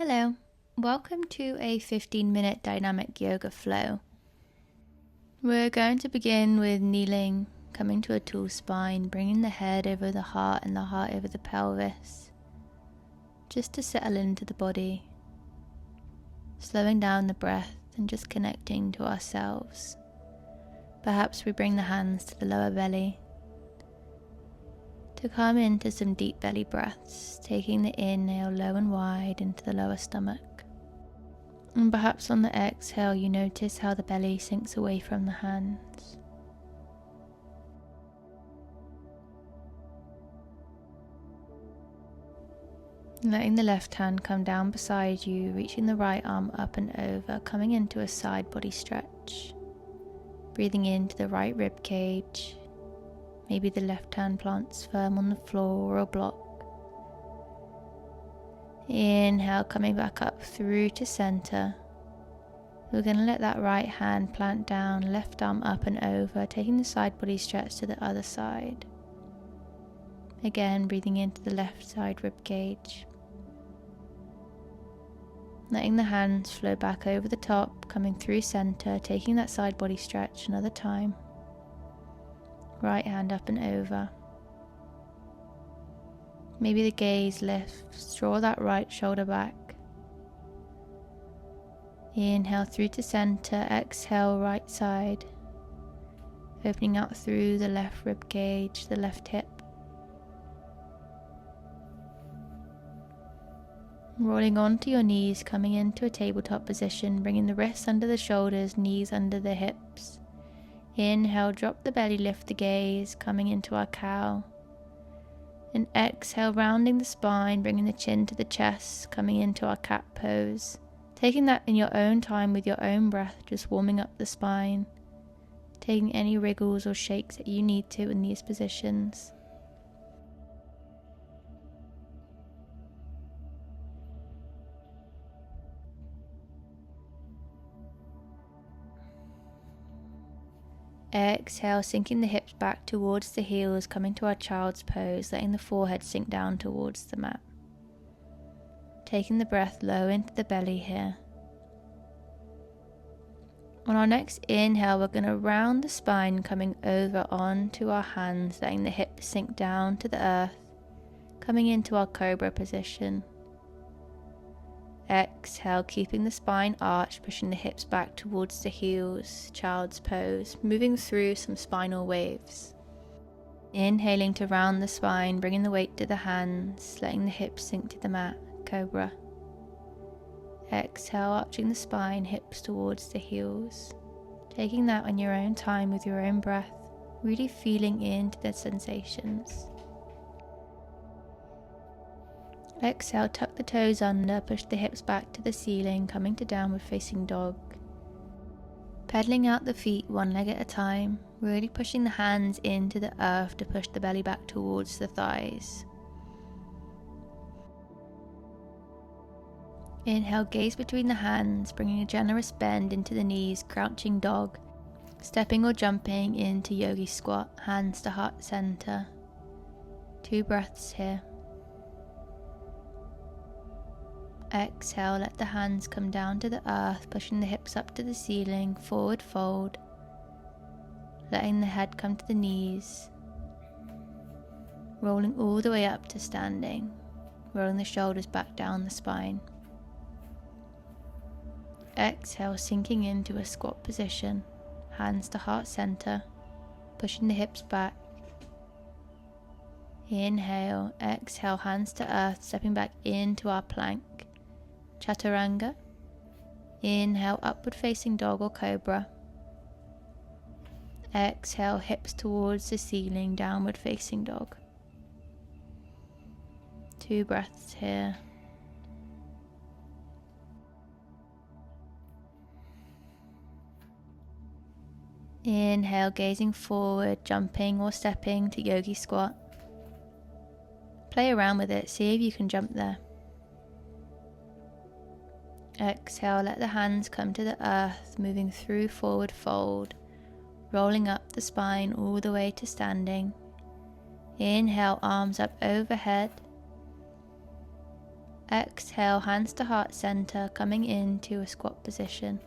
Hello, welcome to a 15-minute dynamic yoga flow. We're going to begin with kneeling, coming to a tall spine, bringing the head over the heart and the heart over the pelvis, just to settle into the body, slowing down the breath and just connecting to ourselves. Perhaps we bring the hands to the lower belly to come into some deep belly breaths, taking the inhale low and wide into the lower stomach. And perhaps on the exhale you notice how the belly sinks away from the hands. Letting the left hand come down beside you, reaching the right arm up and over, coming into a side body stretch. Breathing into the right rib cage. Maybe the left hand plants firm on the floor or a block. Inhale, coming back up through to center. We're going to let that right hand plant down, left arm up and over, taking the side body stretch to the other side. Again, breathing into the left side rib cage. Letting the hands flow back over the top, coming through center, taking that side body stretch another time. Right hand up and over. Maybe the gaze lifts, draw that right shoulder back. Inhale through to center, exhale right side. Opening out through the left rib cage, the left hip. Rolling onto your knees, coming into a tabletop position, bringing the wrists under the shoulders, knees under the hips. Inhale, drop the belly, lift the gaze, coming into our cow. And exhale, rounding the spine, bringing the chin to the chest, coming into our cat pose. Taking that in your own time with your own breath, just warming up the spine. Taking any wriggles or shakes that you need to in these positions. Exhale, sinking the hips back towards the heels, coming to our child's pose, letting the forehead sink down towards the mat. Taking the breath low into the belly here. On our next inhale, we're going to round the spine, coming over onto our hands, letting the hips sink down to the earth, coming into our cobra position. Exhale, keeping the spine arched, pushing the hips back towards the heels, child's pose, moving through some spinal waves. Inhaling to round the spine, bringing the weight to the hands, letting the hips sink to the mat, cobra. Exhale, arching the spine, hips towards the heels. Taking that on your own time with your own breath, really feeling into the sensations. Exhale, tuck the toes under, push the hips back to the ceiling, coming to downward facing dog. Pedaling out the feet one leg at a time, really pushing the hands into the earth to push the belly back towards the thighs. Inhale, gaze between the hands, bringing a generous bend into the knees, crouching dog, stepping or jumping into yogi squat, hands to heart center. 2 breaths here. Exhale, let the hands come down to the earth, pushing the hips up to the ceiling, forward fold, letting the head come to the knees, rolling all the way up to standing, rolling the shoulders back down the spine. Exhale, sinking into a squat position, hands to heart center, pushing the hips back. Inhale, exhale, hands to earth, stepping back into our plank. Chaturanga. Inhale, upward facing dog or cobra. Exhale, hips towards the ceiling, downward facing dog. 2 breaths here. Inhale, gazing forward, jumping or stepping to yogi squat. Play around with it, see if you can jump there. Exhale, let the hands come to the earth, moving through forward fold, rolling up the spine all the way to standing. Inhale, arms up overhead. Exhale, hands to heart center, coming into a squat position.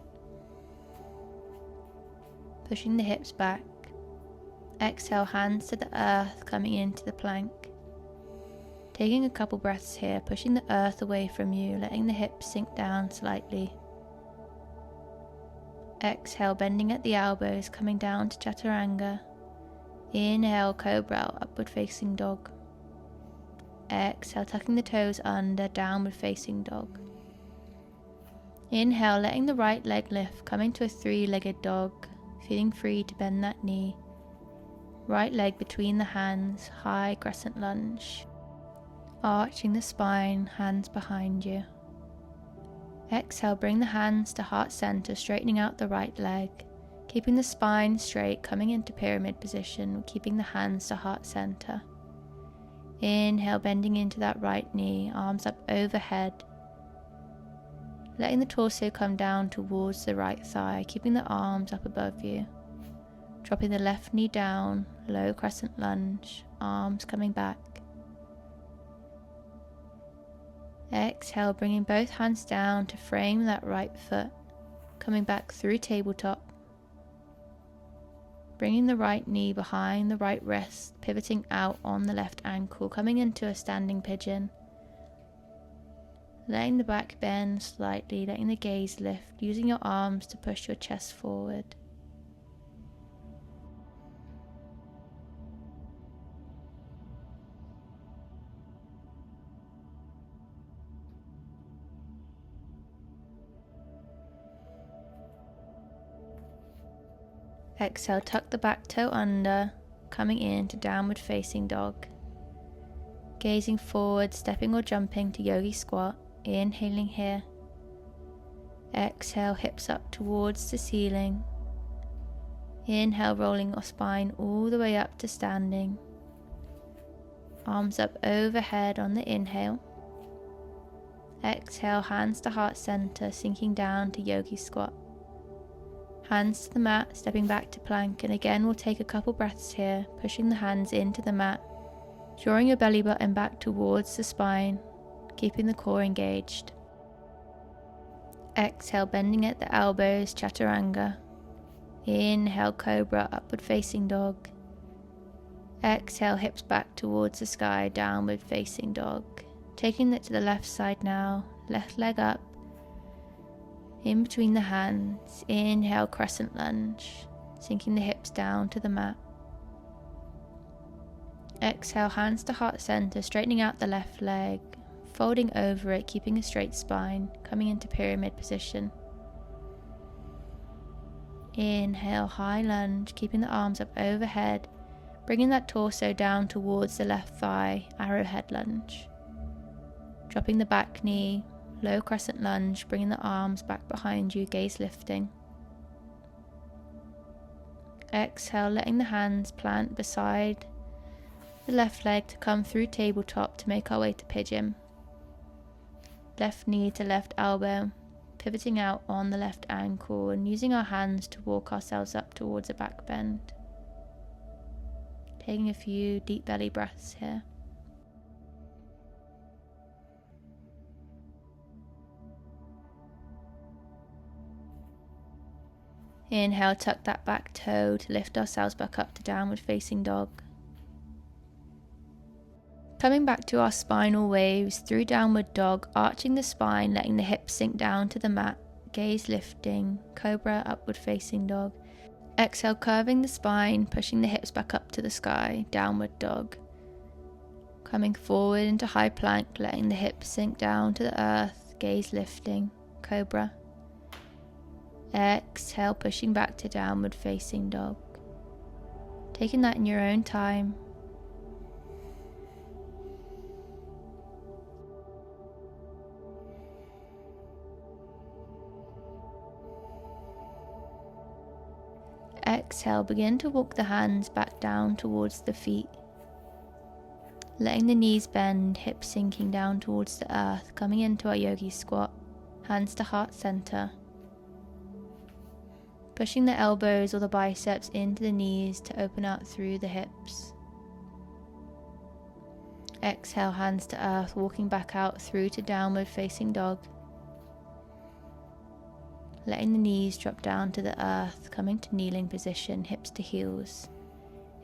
Pushing the hips back. Exhale, hands to the earth, coming into the plank. Taking a couple breaths here, pushing the earth away from you, letting the hips sink down slightly. Exhale, bending at the elbows, coming down to chaturanga. Inhale, cobra, upward facing dog. Exhale, tucking the toes under, downward facing dog. Inhale, letting the right leg lift, coming to a three-legged dog, feeling free to bend that knee. Right leg between the hands, high crescent lunge. Arching the spine, hands behind you. Exhale, bring the hands to heart center, straightening out the right leg. Keeping the spine straight, coming into pyramid position, keeping the hands to heart center. Inhale, bending into that right knee, arms up overhead. Letting the torso come down towards the right thigh, keeping the arms up above you. Dropping the left knee down, low crescent lunge, arms coming back. Exhale, bringing both hands down to frame that right foot, coming back through tabletop. Bringing the right knee behind the right wrist, pivoting out on the left ankle, coming into a standing pigeon. Letting the back bend slightly, letting the gaze lift, using your arms to push your chest forward. Exhale, tuck the back toe under, coming into downward facing dog. Gazing forward, stepping or jumping to yogi squat, inhaling here. Exhale, hips up towards the ceiling. Inhale, rolling your spine all the way up to standing. Arms up overhead on the inhale. Exhale, hands to heart center, sinking down to yogi squat. Hands to the mat, stepping back to plank, and again we'll take a couple breaths here, pushing the hands into the mat, drawing your belly button back towards the spine, keeping the core engaged. Exhale, bending at the elbows, chaturanga. Inhale, cobra, upward facing dog. Exhale, hips back towards the sky, downward facing dog. Taking it to the left side now, left leg up. In between the hands, inhale, crescent lunge, sinking the hips down to the mat. Exhale, hands to heart center, straightening out the left leg, folding over it, keeping a straight spine, coming into pyramid position. Inhale, high lunge, keeping the arms up overhead, bringing that torso down towards the left thigh, arrowhead lunge. Dropping the back knee, low crescent lunge, bringing the arms back behind you, gaze lifting. Exhale, letting the hands plant beside the left leg to come through tabletop to make our way to pigeon. Left knee to left elbow, pivoting out on the left ankle and using our hands to walk ourselves up towards a back bend. Taking a few deep belly breaths here. Inhale, tuck that back toe to lift ourselves back up to downward facing dog. Coming back to our spinal waves through downward dog, arching the spine, letting the hips sink down to the mat, gaze lifting, cobra, upward facing dog. Exhale, curving the spine, pushing the hips back up to the sky, downward dog. Coming forward into high plank, letting the hips sink down to the earth, gaze lifting, cobra. Exhale, pushing back to downward facing dog. Taking that in your own time. Exhale, begin to walk the hands back down towards the feet. Letting the knees bend, hips sinking down towards the earth, coming into our yogi squat, hands to heart center. Pushing the elbows or the biceps into the knees to open out through the hips. Exhale, hands to earth, walking back out through to downward facing dog. Letting the knees drop down to the earth, coming to kneeling position, hips to heels.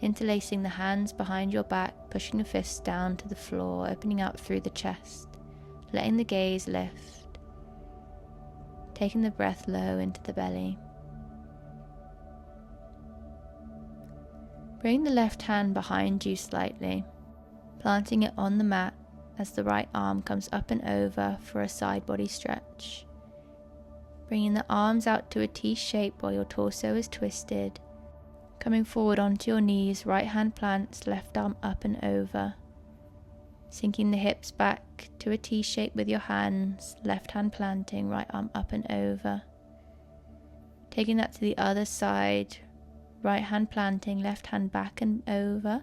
Interlacing the hands behind your back, pushing the fists down to the floor, opening up through the chest. Letting the gaze lift. Taking the breath low into the belly. Bring the left hand behind you slightly, planting it on the mat as the right arm comes up and over for a side body stretch. Bringing the arms out to a T shape while your torso is twisted. Coming forward onto your knees, right hand plants, left arm up and over. Sinking the hips back to a T shape with your hands, left hand planting, right arm up and over. Taking that to the other side, right hand planting, left hand back and over.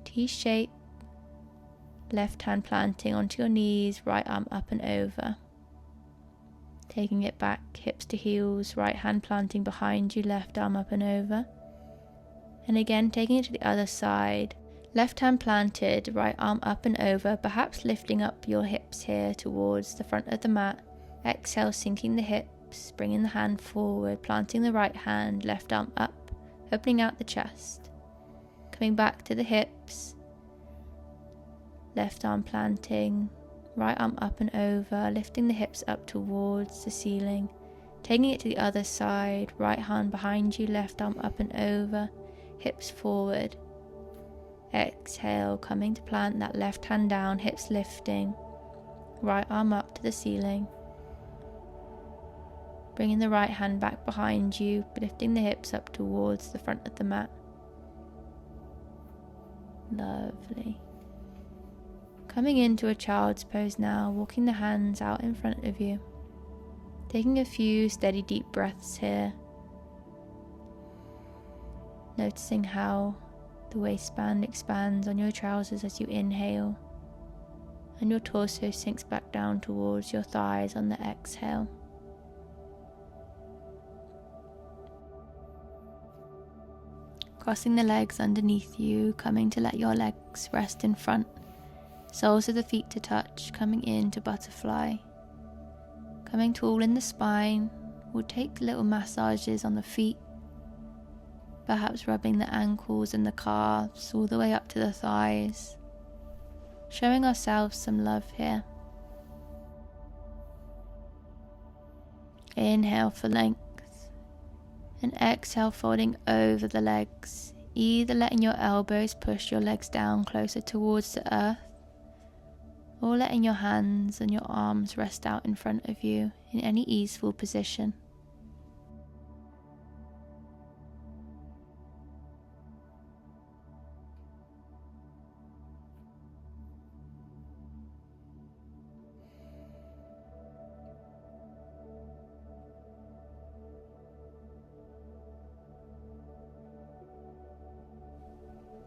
T shape, left hand planting onto your knees, right arm up and over. Taking it back, hips to heels, right hand planting behind you, left arm up and over. And again, taking it to the other side, left hand planted, right arm up and over, perhaps lifting up your hips here towards the front of the mat. Exhale, sinking the hips, bringing the hand forward, planting the right hand, left arm up, opening out the chest. Coming back to the hips, left arm planting, right arm up and over, lifting the hips up towards the ceiling. Taking it to the other side, right hand behind you, left arm up and over, hips forward. Exhale, coming to plant that left hand down, hips lifting, right arm up to the ceiling. Bringing the right hand back behind you, lifting the hips up towards the front of the mat. Lovely. Coming into a child's pose now, walking the hands out in front of you. Taking a few steady deep breaths here. Noticing how the waistband expands on your trousers as you inhale, and your torso sinks back down towards your thighs on the exhale. Crossing the legs underneath you, coming to let your legs rest in front. Soles of the feet to touch, coming into butterfly. Coming tall in the spine, we'll take little massages on the feet, perhaps rubbing the ankles and the calves all the way up to the thighs, showing ourselves some love here. Inhale for length, and exhale folding over the legs, either letting your elbows push your legs down closer towards the earth, or letting your hands and your arms rest out in front of you in any easeful position.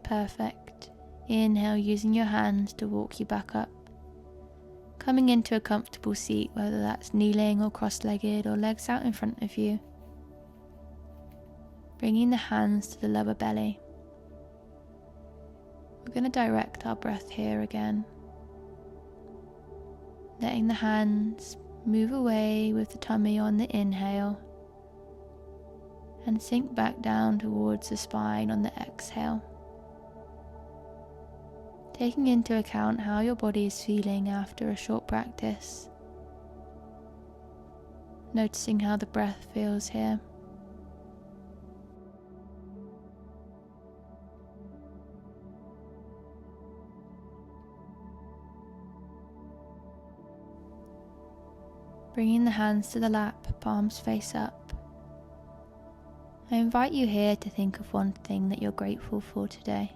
Perfect. Inhale, using your hands to walk you back up. Coming into a comfortable seat, whether that's kneeling or cross-legged or legs out in front of you. Bringing the hands to the lower belly. We're going to direct our breath here again. Letting the hands move away with the tummy on the inhale and sink back down towards the spine on the exhale. Taking into account how your body is feeling after a short practice. Noticing how the breath feels here. Bringing the hands to the lap, palms face up. I invite you here to think of one thing that you're grateful for today.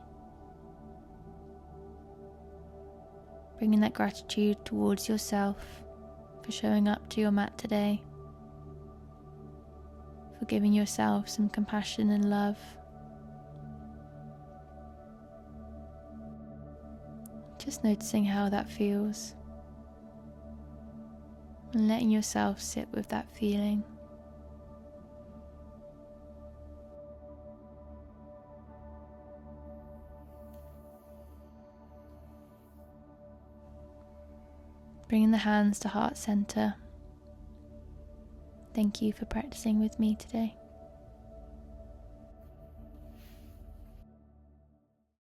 Bringing that gratitude towards yourself for showing up to your mat today, for giving yourself some compassion and love. Just noticing how that feels and letting yourself sit with that feeling. bringing the hands to heart center. Thank you for practicing with me today.